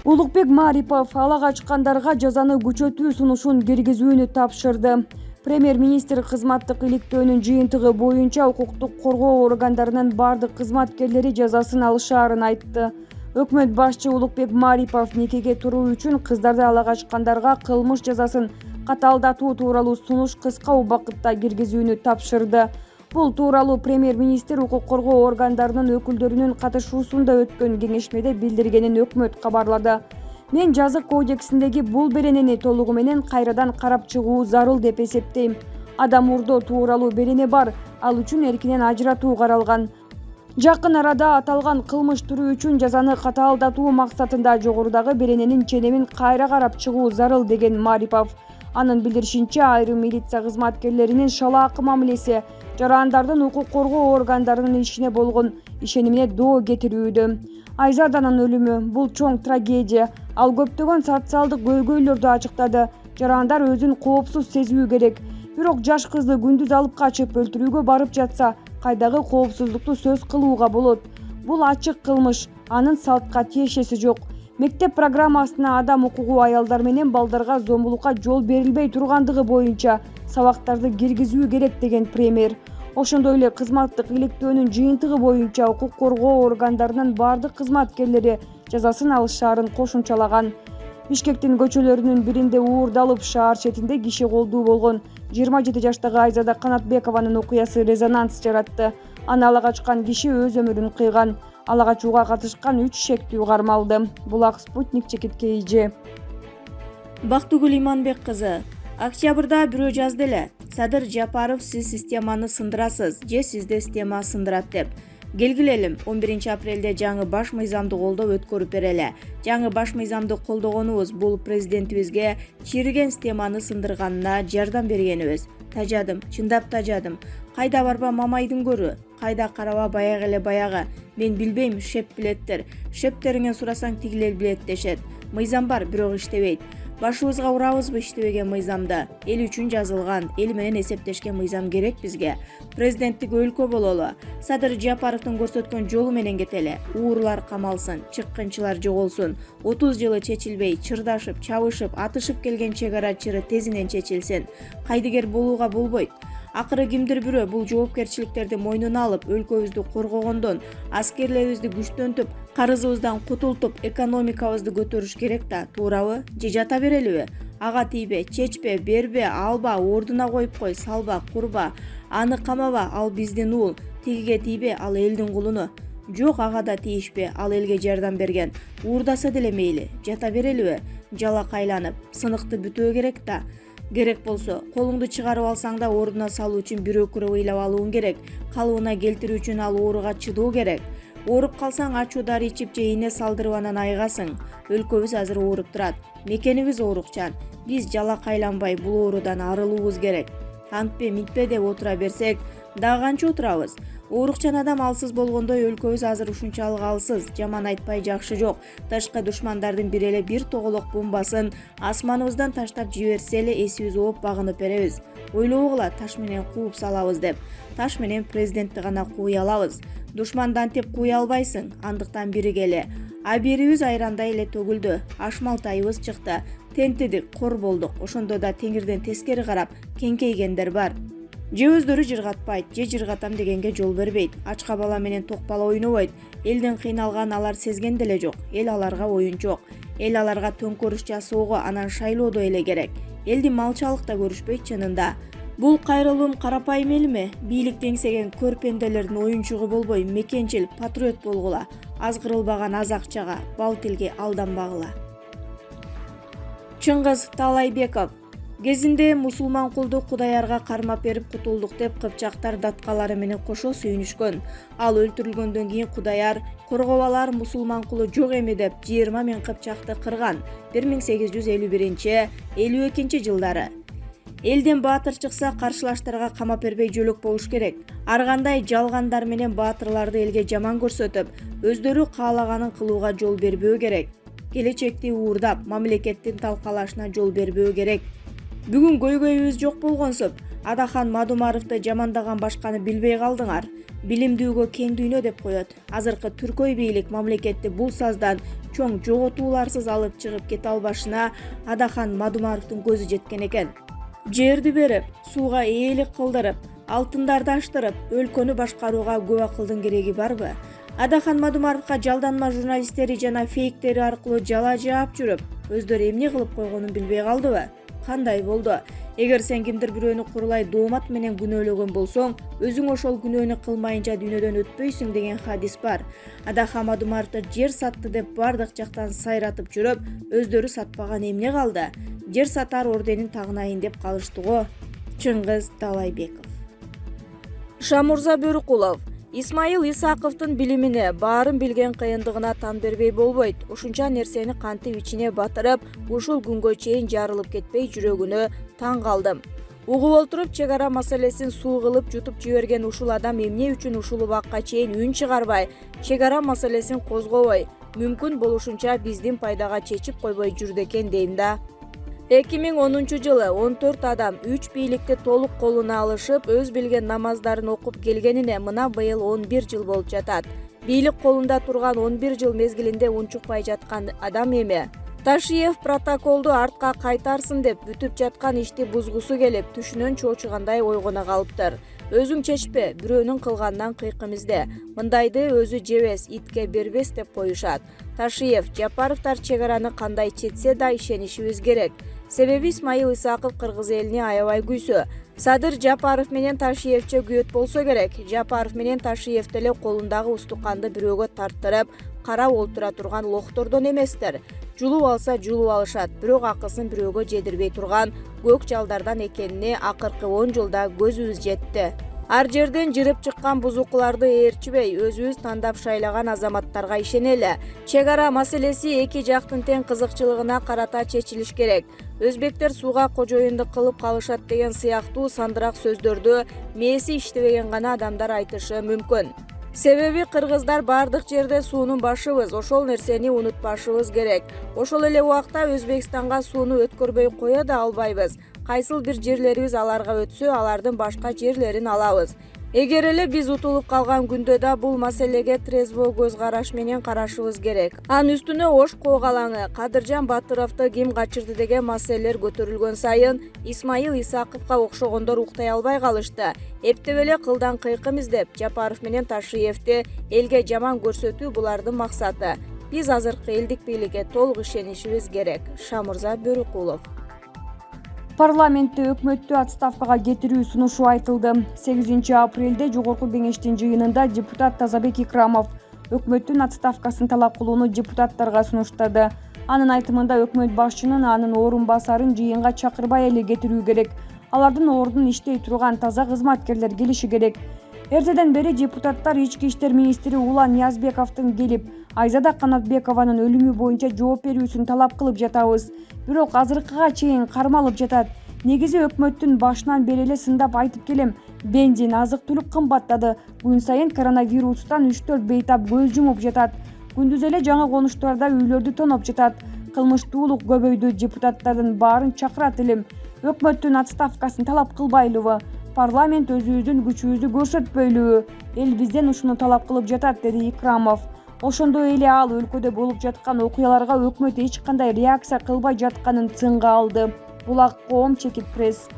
Улукбек Марипов ала качкандарга жазаны күчөтүү сунушун киргизүүнү тапшырды. Премьер-министр кызматтык иликтөөнүн жыйынтыгы боюнча укуктук коргоо органдарынын бардык кызматкерлери жазасын алышаарын айтты. Өкмөт башчы Улукбек Марипов некеге туруу үчүн кыздарды ала качкандарга кылмыш жазасын катаалдатуу тууралуу сунуш кыска убакытта киргизүүнү тапшырды. Бул тууралуу премьер-министр укук коргоо органдарынын өкүлдөрүнүн катышуусунда өткөн кеңешмеде билдиргенин өкмөт кабарлады. Мен жазык кодексиндеги бул беренени толугу менен кайрадан карап чыгуу зарыл деп эсептейм. Адам урдоо тууралуу берене бар, ал үчүн эркинен ажыратуу каралган. Жакын арада аталган кылмыш түрү үчүн жазаны катаалдатуу максатында жогорудагы берененин ченемин кайра карап чыгуу зарыл деген Марипов. Анын билдиришинче, айрым милиция кызматкерлеринин шалаакы мамилеси жарандардын укук коргоо органдарынын ишине болгон ишенимине доо кетирүүдө. Айзаданын өлүмү бул чоң трагедия. Ал көптөгөн социалдык көйгөйлөрдү ачыктады. Жарандар өзүн коопсуз сезүү керек. Бирок жаш кызды күндүз алып качып өлтүрүүгө барып жатса, кайдагы коопсуздукту сөз кылууга болот? Бул ачык кылмыш, анын салтка тиешеси жок. Мектеп программасына адам укугу, аялдар менен балдарга зомбулукка жол берилбей тургандыгы боюнча сабактарды киргизүү керек деген премьер. Ошондой эле кызматтык иликтөөнүн жыйынтыгы боюнча укук коргоо органдарынын бардык кызматкерлери жазасын алышаарын кошумчалаган. Бишкектин көчөлөрүнүн биринде уурдалып, шаар четинде киши колдуу болгон 27 жаштагы Айзада Канатбекованын окуясы резонанс жаратты. Аны ала качкан киши өз өмүрүн кыйган. Ала качууга катышкан 3 шектүү кармалды. Булак Спутник чекитке ийже. Бактыгүл Иманбек кызы. Октябрда бирөө жазды эле. Садыр Жапаров, сиз системаны сындырасыз, же сизде система сындырат деп. Келгилелим, 11 апрелде жаңы баш мыйзамды колдоп өткөрүп берели. Жаңы баш мыйзамды колдогонубуз бул президентибизге чириген системаны сындырганына жардам бергенибиз. Тажадым, чындап тажадым. Кайда барба мамайдын көрү, кайда караба баягы эле баягы. Мен билбейм, шеп билеттер. Шептериңен сурасаң тигилер билет дешет. Мыйзам бар, бирок иштебейт. Башыбызга урабызбы иштебеген мыйзамды? Эл үчүн жазылган, эл менен эсептешкен мыйзам керек бизге. Президенттик өлкө бололу. Садыр Жапаровдун көрсөткөн жолу менен кетели. Уурлар камалсын, чыккынчылар жоголсун. 30 жылы чечилбей, чырдашып, чабышып, атышып келген чек ара чыры тезинен чечилсин. Кайдыгер болууга болбойт. Акыры кимдир бирөө бул жоопкерчиликтерди мойнуна алып, өлкөбүздү коргогондон, аскерлерибизди күчтөнтүп, карызыбыздан кутултуп, экономикабызды көтөрүш керек да, туурабы? Же жата берелиби? Ага тийбе, чечпе, бербе, алба, ордуна коюп кой, салба, курба, аны камаба, ал биздин ул, тигиге тийбе, ал элдин кулуну. Жок, ага да тийишпе, ал элге жардам берген. Уурдаса деле мейли, жата берелиби? Жалак айланып, сыныкты бүтөө керек да. Керек болсо, колуңду чыгарып алсаң да ордуна салуу үчүн бирөө күрөп ыйлап алууң керек. Калыбына келтирүү үчүн ал ооруга чыдоо керек. Ооруп калсаң ачуу дары ичип же ийне салдырып анан айыгасың. Өлкөбүз азыр ооруп турат. Мекенибиз оорукчан. Биз жалак айланбай бул оорудан арылуубуз керек. Антпе, митпе деп отура берсек, дагы канча отурабыз? Оорукчан адам алсыз болгондой өлкөбүз азыр ушунчалык алсыз, жаман айтпай жакшы жок. Тышкы душмандардын бир эле бир тоголок бомбасын асманыбыздан таштап жиберсе эле эсибиз ооп багынып беребиз. Ойлобогула таш менен кууп салабыз деп. Таш менен президентти гана кууй алабыз. Душманды антип кууй албайсың, андыктан биригели. Аберибиз айрандай эле төгүлдү, ашмалтайыбыз чыкты, тентидик, кор болдук. Ошондо да теңирден тескери карап, кеңкейгендер бар. Же өздөрү жыргатпайт, же жыргатам дегенге жол бербейт. Ачка бала менен ток бала ойнобойт. Элдин кыйналганын алар сезген деле жок. Эл аларга оюнчок. Эл аларга төңкөрүш жасоого, анан шайлоодо эле керек. Элди малчалыкта көрүшпөйт чынында. Бул кайрылуум карапайым элме? Бийликти эңсеген көрпенделердин оюнчугу болбой, мекенчил, патриот болгула. Азгырылбаган аз акчага, бал тилге алданбагыла. Чыңгыз Талайбеков. Кезинде мусулман кулду Кудайарга кармап берип кутулдук деп кыпчактар даткалары менен кошо сүйүнүшкөн. Ал өлтүрүлгөндөн кийин Кудаяр коргобалар мусулман кулу жок эми деп 20 000 кыпчакты кырган 1851-52 жылдары. Элден баатыр чыкса каршылаштарга камап бербей жөлөк болуш керек. Ар кандай жалгандар менен баатырларды элге жаман көрсөтүп, өздөрү каалаганын кылууга жол бербөө керек. Келечекти уурдап, мамлекеттин талкалашына жол бербөө керек. Бүгүн көйгөйүбүз жок болгонсуп, Адахан Мадумаровду жамандаган башканы билбей калдыңар. Билимдүүгө кең дүйнө деп коет. Азыркы түркөй бийлик мамлекетти бул саздан чоң жоготууларсыз алып чыгып кете албашына Адахан Мадумаровдун көзү жеткен экен. Жерди берип, сууга ээлик кылдырып, алтындарды аштырып, өлкөнү башкарууга көп акылдын кереги барбы? Адахан Мадумаровго жалданма журналисттери жана фейктери аркылуу жала жаап жүрүп, өздөрү эмне кылып койгонун билбей калдыбы? Кандай болду? Эгер сен кимдир бирөөнү курулай доомат менен күнөөлөгөн болсоң, өзүң ошол күнөөнү кылмайынча дүйнөдөн өтпөйсүң деген хадис бар. Адахан Мадумаровду жер сатты деп бардык жактан сайратып жүрүп, өздөрү сатпаган эмне калды? Жер сатар орденин тагынайын деп калышты го. Чыңгыз Талайбеков. Шамурза Бөрүкулов. Исмаил Исаковдун билимине, баарын билген кыйындыгына тан бербей болбойт. Ушунча нерсени кантип ичине батырып, ушул күнгө чейин жарылып кетпей жүрөгүнө таң калдым. Угуп олтуруп чек ара маселесин суу кылып жутуп жиберген ушул адам эмне үчүн ушул убакка чейин үн чыгарбай, чек ара маселесин козгобой, мүмкүн болушунча биздин пайдага чечип койбой жүрдү экен дейм да. 2010 жылы 14 адам 3 бийликти толук колуна алышып, өз билген намаздарын окуп келгенине мына быйыл 11 жыл болуп жатат. Бийлик колунда турган 11 жыл мезгилинде унчукпай жаткан адам эме. Ташиев протоколду артка кайтарсын деп бүтүп жаткан ишти бузгусу келип, түшүнөн чоочугандай ойгоно калыптыр. Өзүң чечпе, бирөөнүн кылганынан кыйкым изде. Мындайды өзү жебес, итке бербес деп коюшат. Ташиев, Жапаровдор чек араны кандай четсе да ишенишибиз керек. Себеби Исмаил Исаков кыргыз элине аябай күйсө. Садыр Жапаров менен Ташиевче күйөт болсо керек. Жапаров менен Ташиев деле колундагы устуканды бирөөгө тарттырып, карап олтура турган лохтордон эместер. Жулуп алса жулуп алышат, бирок акысын бирөөгө жедирбей турган көк жалдардан экенине акыркы 10 жылда көзүбүз жетти. Ар жерден жырып чыккан бузукуларды ээрчибей, өзүбүз тандап шайлаган азаматтарга ишенели. Чек ара маселеси эки жактын тең кызыкчылыгына карата чечилиш керек. Өзбектер сууга кожоюндук кылып калышат деген сыяктуу сандырак сөздөрдү мээси иштебеген гана адамдар айтышы мүмкүн. Себеби кыргыздар бардык жерде суунун башыбыз, ошол нерсени унутпашыбыз керек. Ошол эле убакта Өзбекстанга сууну өткөрбөй кое да албайбыз. Кайсыл бир жерлерибиз аларга өтсө, алардын башка жерлерин алабыз. Эгер эле биз утулуп калган күндө да бул маселеге трезво көз караш менен карашыбыз керек. Анын үстүнө Ош коогалаңы, Кадыржан Батыровду ким качырды деген маселелер көтөрүлгөн сайын Исмаил Исаковго окшогондор уктай албай калышты. Эптеп эле кылдан кыйкым издеп, Жапаров менен Ташиевди элге жаман көрсөтүү булардын максаты. Биз азыркы элдик бийликке толук ишенишибиз керек. Шамурза Бөрүкулов. Парламентте өкмөттү отставкага кетирүү сунушу айтылды. 8 апрелде Жогорку кеңештин жыйынында депутат Тазабек Икрамов өкмөттүн отставкасын талап кылууну депутаттарга сунуштады. Анын айтымында өкмөт башчынын анын орун басарын жыйынга чакырбай эле кетирүү керек. Алардын ордун иштей турган таза кызматкерлер келиши керек. Эртеден бери депутаттар ички иштер министри Улан Ниязбековдун келип, Айзада Канатбекованын өлүмү боюнча жооп берүүсүн талап кылып жатабыз. Бирок азыркыга чейин кармалып жатат. Негизи өкмөттүн башынан бери эле сындап айтып келем. Бензин, азык-түлүк кымбаттады. Күн сайын коронавирустан 3-4 бейтап көз жумуп жатат. Күндүз эле жаңы конуштарда үйлөрдү тоноп жатат. Кылмыштуулук көбөйдү. Депутаттардын баарын чакырат элем. Өкмөттүн отставкасын талап кылбайлыбы? Парламент өзүбүздүн күчүбүздү көрсөтпөйлүбү? Эл бизден ушуну талап кылып жатат, деди Икрамов. Ошондой эле ал өлкөдө болуп жаткан окуяларга өкмөт эч кандай реакция кылбай жатканын сынга алды. Булак коом чекит пресс.